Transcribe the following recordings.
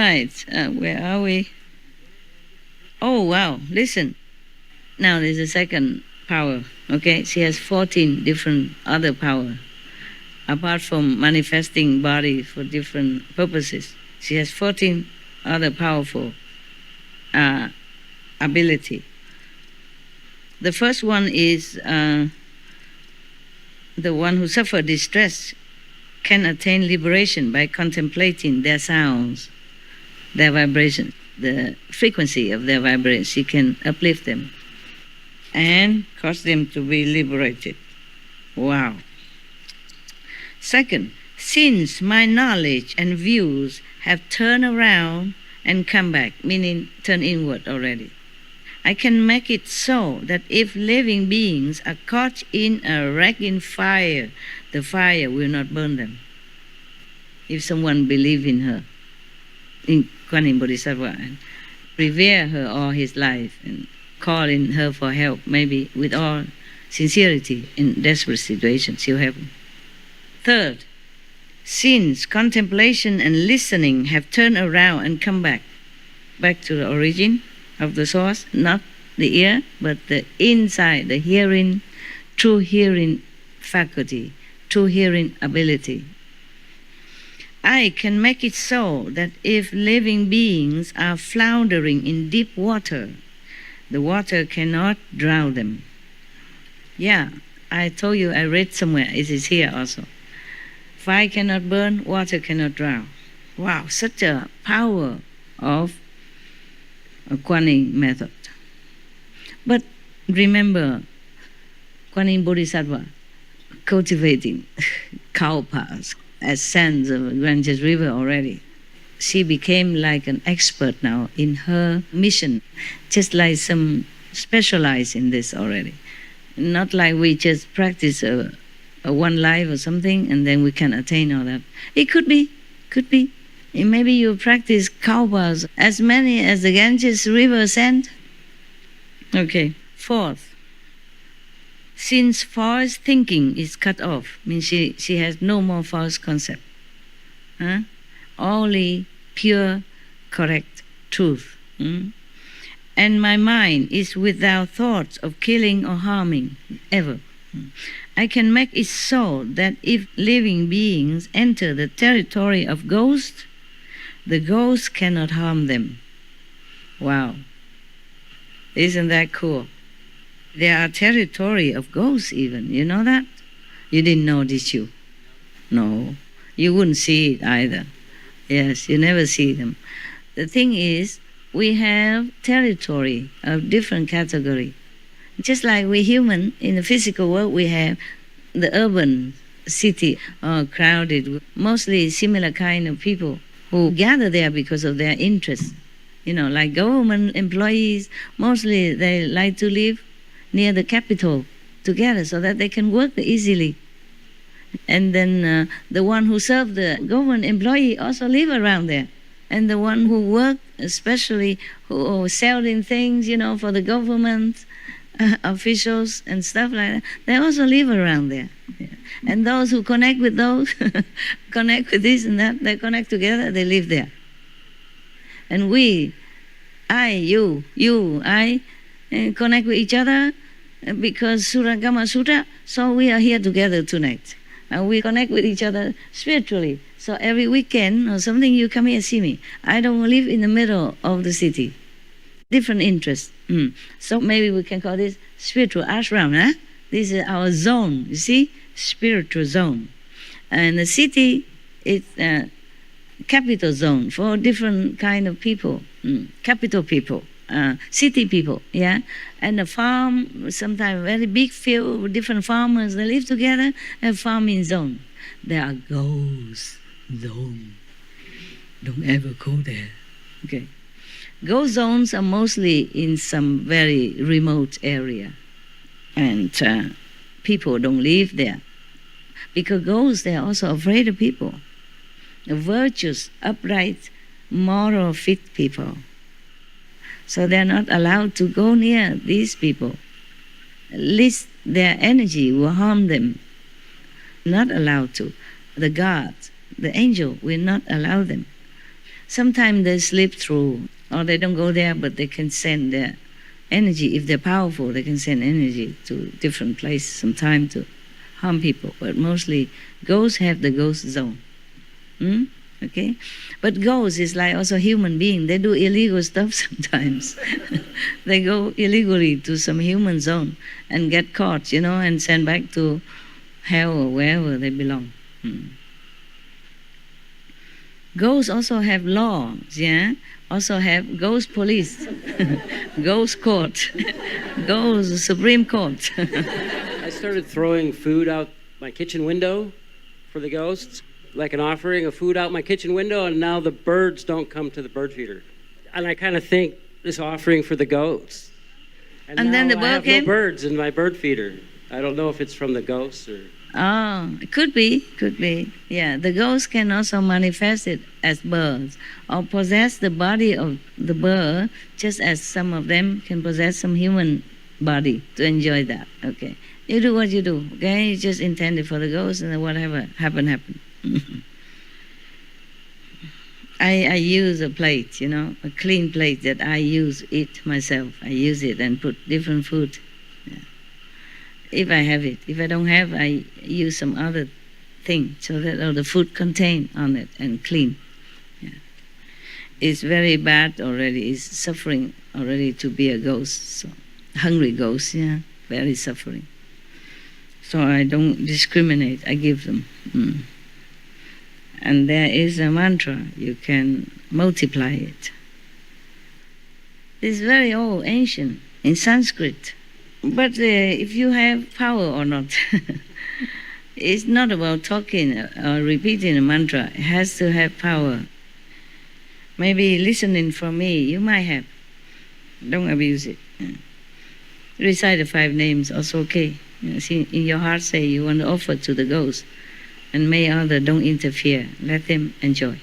Right, where are we? Oh, wow, listen. Now there's a second power, okay? She has 14 different other power. Apart from manifesting body for different purposes, she has 14 other powerful ability. The first one is the one who suffer distress can attain liberation by contemplating their sounds, their vibration, the frequency of their vibration. She can uplift them and cause them to be liberated. Wow. Second, since my knowledge and views have turned around and come back, meaning turn inward already, I can make it so that if living beings are caught in a raging fire, the fire will not burn them. If someone believes in her, in Kuan Yin Bodhisattva, and revere her all his life and call in her for help, maybe with all sincerity in desperate situations, she'll help. Third, since contemplation and listening have turned around and come back to the origin of the source, not the ear, but the inside, the hearing, true hearing faculty, true hearing ability, I can make it so that if living beings are floundering in deep water, the water cannot drown them. Yeah, I told you, I read somewhere, it is here also. Fire cannot burn, water cannot drown. Wow, such a power of a Kuan Yin method. But remember, Kuan Yin Bodhisattva cultivating cow paths as sands of the Ganges River already. She became like an expert now in her mission, just like some specialized in this already. Not like we just practice a one life or something and then we can attain all that. It could be. And maybe you practice cow paths as many as the Ganges River sand. Okay. Fourth, since false thinking is cut off, means she has no more false concept. Only pure, correct truth. And my mind is without thoughts of killing or harming, ever. I can make it so that if living beings enter the territory of ghosts, the ghosts cannot harm them. Wow. Isn't that cool? There are territory of ghosts even, you know that? You didn't know, did you? No. You wouldn't see it either. Yes, you never see them. The thing is, we have territory of different category. Just like we human, in the physical world, we have the urban city, crowded with mostly similar kind of people who gather there because of their interests. You know, like government employees, mostly they like to live near the capital together so that they can work easily. And then the one who serve the government employee also live around there. And the one who work, especially who selling things, you know, for the government officials and stuff like that, they also live around there. Yeah. And those who connect with those, connect with this and that, they connect together, they live there. And we, I, you, I, connect with each other because Suragama Sutra, so we are here together tonight. And we connect with each other spiritually. So every weekend or something, you come here see me. I don't live in the middle of the city. Different interests. So maybe we can call this spiritual ashram. Huh? This is our zone, you see? Spiritual zone. And the city is a capital zone for different kind of people. Capital people. City people, yeah, and the farm, sometimes very big field with different farmers, they live together, a farming zone. There are ghost zone. Don't ever go there. Okay. Ghost zones are mostly in some very remote area, and people don't live there. Because ghosts, they are also afraid of people. The virtuous, upright, moral, fit people. So they're not allowed to go near these people. At least their energy will harm them. Not allowed to. The God, the angel will not allow them. Sometimes they slip through, or they don't go there, but they can send their energy. If they're powerful, they can send energy to different places, sometimes to harm people. But mostly, ghosts have the ghost zone. Okay? But ghosts is like also human being. They do illegal stuff sometimes. They go illegally to some human zone and get caught, and sent back to hell or wherever they belong. Ghosts also have laws, also have ghost police, ghost court, ghost Supreme Court. I started throwing food out my kitchen window for the ghosts, like an offering of food out my kitchen window, and now the birds don't come to the bird feeder. And I kind of think this offering for the ghosts. And then now the I have bird came? no birds in my bird feeder. I don't know if it's from the ghosts or... Oh, it could be. Yeah, the ghost can also manifest it as birds or possess the body of the bird, just as some of them can possess some human body to enjoy that. Okay, you do what you do. Okay, you just intend it for the ghost, and then whatever happen. I use a plate, a clean plate that I eat myself. I use it and put different food. If I have it. If I don't have, I use some other thing so that all the food contained on it and clean. Yeah. It's very bad already. It's suffering already to be a ghost. So hungry ghost, very suffering. So I don't discriminate. I give them. And there is a mantra. You can multiply it. It's very old, ancient, in Sanskrit. But if you have power or not, it's not about talking or repeating a mantra. It has to have power. Maybe listening from me, you might have. Don't abuse it. Recite the 5 names, also okay. See, in your heart say you want to offer to the ghost, and may others don't interfere. Let them enjoy.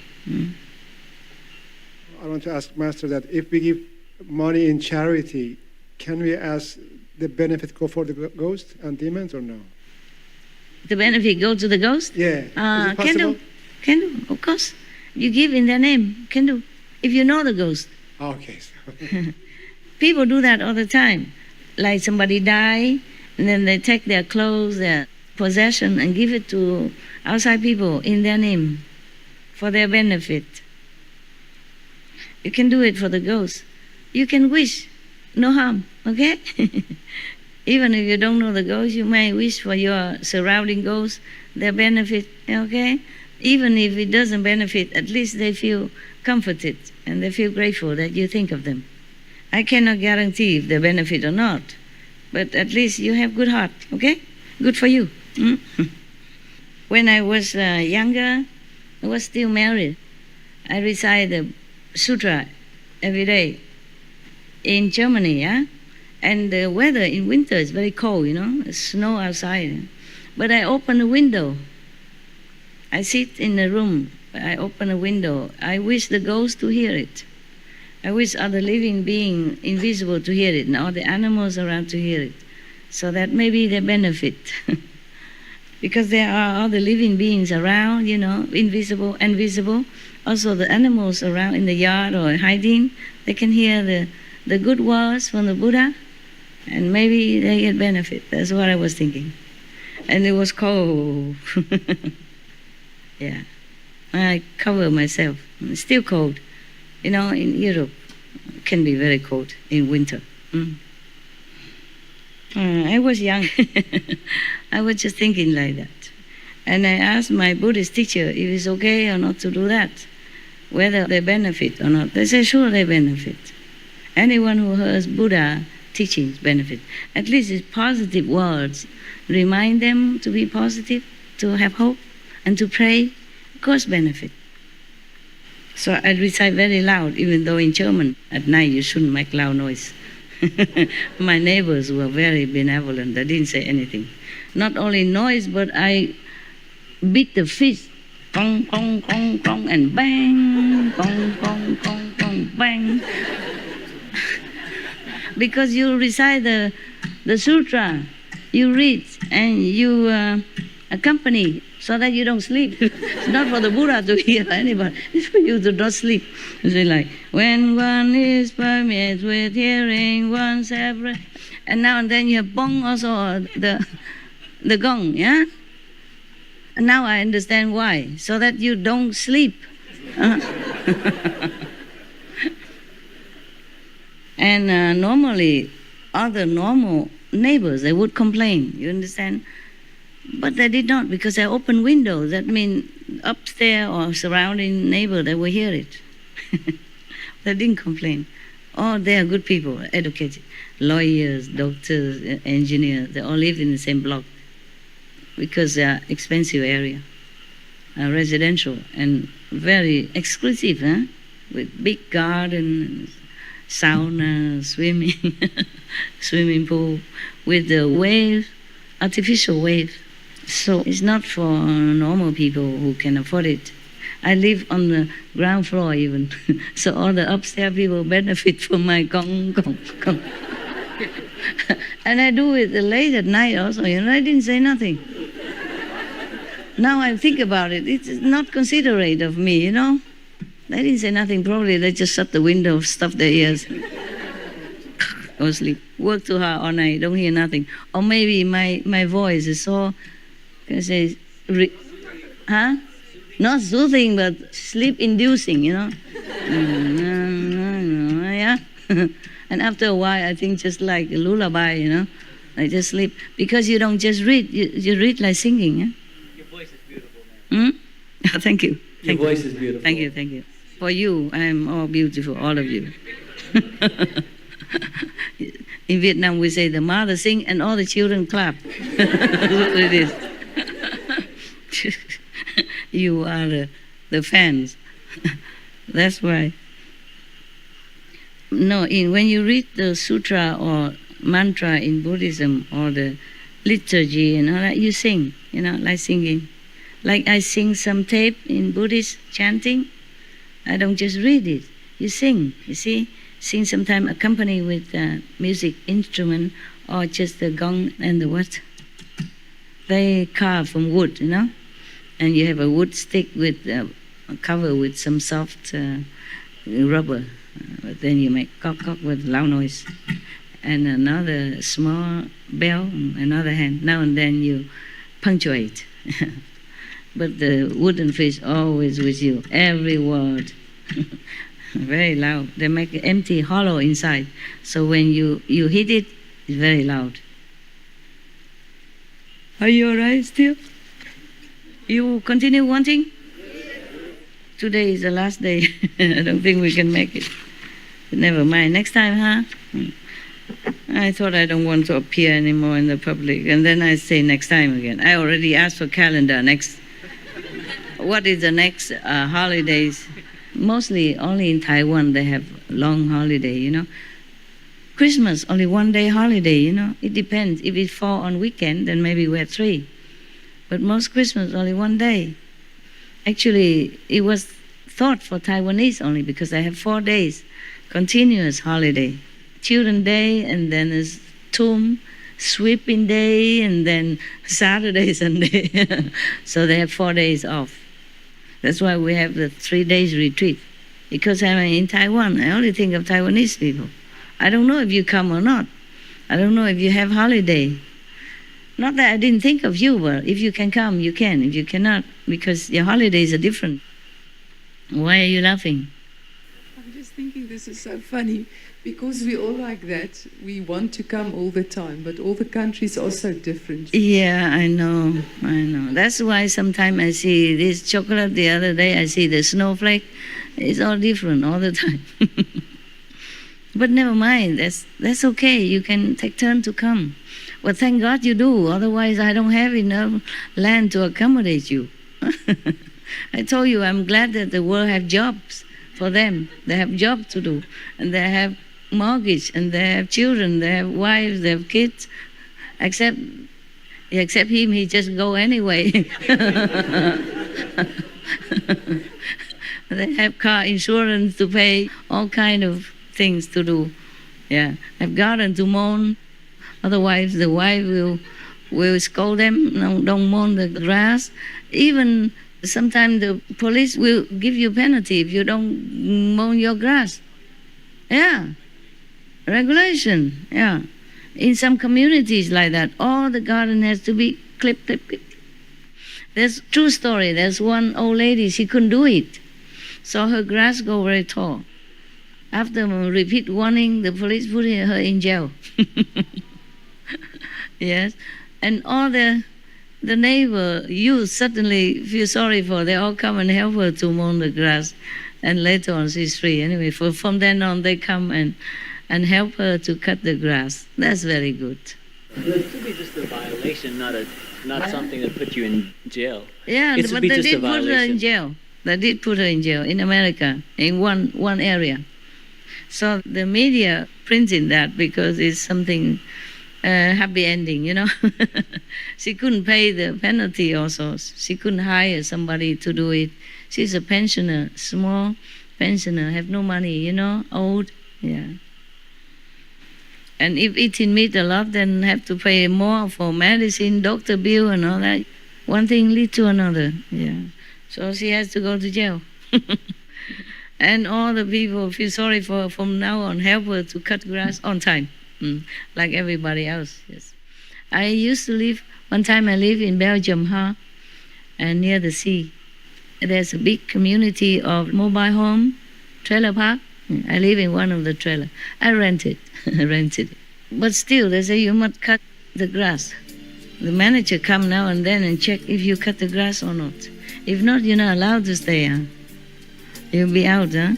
I want to ask Master that if we give money in charity, can we ask the benefit go for the ghost and demons or no? The benefit go to the ghost? Yeah. Is it possible? Can do, of course. You give in their name, can do. If you know the ghost. Okay. People do that all the time. Like somebody die, and then they take their clothes, their possession, and give it to outside people in their name for their benefit. You can do it for the ghost. You can wish. No harm, okay? Even if you don't know the ghost, you may wish for your surrounding ghosts, their benefit, okay? Even if it doesn't benefit, at least they feel comforted and they feel grateful that you think of them. I cannot guarantee if they benefit or not, but at least you have good heart, okay? Good for you. When I was younger, I was still married. I recite the sutra every day. In Germany, and the weather in winter is very cold, It's snow outside. But I open a window. I sit in a room. I open a window. I wish the ghosts to hear it. I wish other living being invisible to hear it, and all the animals around to hear it, so that maybe they benefit. Because there are other living beings around, invisible and visible. Also the animals around in the yard or hiding, they can hear the good words from the Buddha, and maybe they get benefit. That's what I was thinking. And it was cold. Yeah. I cover myself. It's still cold. In Europe, it can be very cold in winter. I was young. I was just thinking like that. And I asked my Buddhist teacher if it's okay or not to do that, whether they benefit or not. They say, sure, they benefit. Anyone who hears Buddha teachings benefit. At least it's positive words. Remind them to be positive, to have hope, and to pray. Of course, benefit. So I recite very loud, even though in German, at night you shouldn't make loud noise. My neighbors were very benevolent. They didn't say anything. Not only noise, but I beat the fist. Gong, gong, gong, gong, and bang. Gong, gong, gong, gong, bang. Because you recite the sutra, you read, and you accompany so that you don't sleep. It's not for the Buddha to hear anybody. It's for you to not sleep. It's like, when one is permeated with hearing, one separate. And now and then you have bong also, the gong, yeah? And now I understand why. So that you don't sleep. And normally, other normal neighbors, they would complain, you understand? But they did not, because they opened windows. That means upstairs or surrounding neighbor, they will hear it. They didn't complain. Oh, they are good people, educated. Lawyers, doctors, engineers, they all live in the same block because they are expensive area, residential and very exclusive, huh? With big garden, sauna, swimming pool, with the wave, artificial wave. So it's not for normal people who can afford it. I live on the ground floor even, so all the upstairs people benefit from my gong. And I do it late at night also, I didn't say nothing. Now I think about it, it's not considerate of me, They didn't say nothing, probably they just shut the window, stuff their ears. Go sleep. Work too hard all night, don't hear nothing. Or maybe my voice is so, can I say, not soothing, but sleep-inducing, Yeah. And after a while, I think just like a lullaby, I just sleep. Because you don't just read, you read like singing, yeah? Your voice is beautiful, man. Thank you. Your voice is beautiful. Thank you. For you, I am all beautiful, all of you. In Vietnam, we say the mother sing and all the children clap. That's what it is. You are the fans. That's why. No, when you read the sutra or mantra in Buddhism or the liturgy and all that, you sing, like singing. Like I sing some tape in Buddhist chanting. I don't just read it. You sing, you see? Sing sometimes accompanied with music instrument or just the gong and the what? They carve from wood, And you have a wood stick with cover with some soft rubber. But then you make cock with loud noise. And another small bell, another hand. Now and then you punctuate. But the wooden fish always with you, every word. Very loud. They make an empty hollow inside. So when you hit it, it's very loud. Are you all right still? You continue wanting? Today is the last day. I don't think we can make it. But never mind. Next time, huh? I thought I don't want to appear anymore in the public. And then I say next time again. I already asked for calendar next. What is the next holidays? Mostly only in Taiwan they have long holiday, Christmas, only 1 day holiday, It depends. If it fall on weekend, then maybe we have 3. But most Christmas, only 1 day. Actually, it was thought for Taiwanese only because they have 4 days, continuous holiday. Children's Day, and then there's Tomb, Sweeping Day, and then Saturday, Sunday. So they have 4 days off. That's why we have the 3 days retreat. Because I'm in Taiwan, I only think of Taiwanese people. I don't know if you come or not. I don't know if you have holiday. Not that I didn't think of you, but if you can come, you can. If you cannot, because your holidays are different. Why are you laughing? I'm just thinking this is so funny. Because we all like that, we want to come all the time, but all the countries are so different. Yeah, I know. That's why sometimes I see this chocolate, the other day I see the snowflake. It's all different all the time. But never mind, that's okay. You can take turn to come. Well, thank God you do, otherwise I don't have enough land to accommodate you. I told you I'm glad that the world have jobs for them. They have jobs to do, and they have mortgage, and they have children, they have wives, they have kids. Except him, he just go anyway. They have car insurance to pay, all kind of things to do. Yeah, have garden to mow. Otherwise, the wife will will scold them, no, don't mow the grass. Even sometimes the police will give you penalty if you don't mow your grass. Yeah, regulation, yeah. In some communities like that, all the garden has to be clip, clip, clip. There's true story. There's one old lady, she couldn't do it. So her grass go very tall. After repeat warning, the police put her in jail. Yes. And all the neighbor, youth suddenly feel sorry for her. They all come and help her to mow the grass. And later on she's free. Anyway, from then on they come and help her to cut the grass. That's very good. It could be just a violation, not something that put you in jail. Yeah, It should but be they just a did put her in violation. jail. They did put her in jail in America, in one area. So the media printed that because it's something happy ending, you know. She couldn't pay the penalty also. She couldn't hire somebody to do it. She's a pensioner, small pensioner, have no money, you know, old, yeah. And if eating meat a lot, then have to pay more for medicine, doctor bill and all that. One thing leads to another, yeah. So she has to go to jail. And all the people feel sorry for her from now on, help her to cut grass on time, like everybody else, yes. I used to live, one time I lived in Belgium, and near the sea. There's a big community of mobile home, trailer park. I live in one of the trailer. I rented it. But still, they say you must cut the grass. The manager come now and then and check if you cut the grass or not. If not, you're not allowed to stay, huh? You'll be out, huh?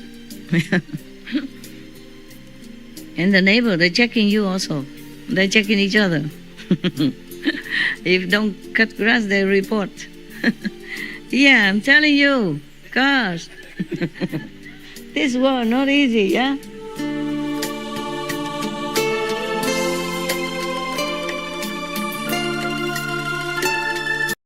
And the neighbor, they're checking you also. They're checking each other. If don't cut grass, they report. Yeah, I'm telling you, gosh. This world not easy, yeah?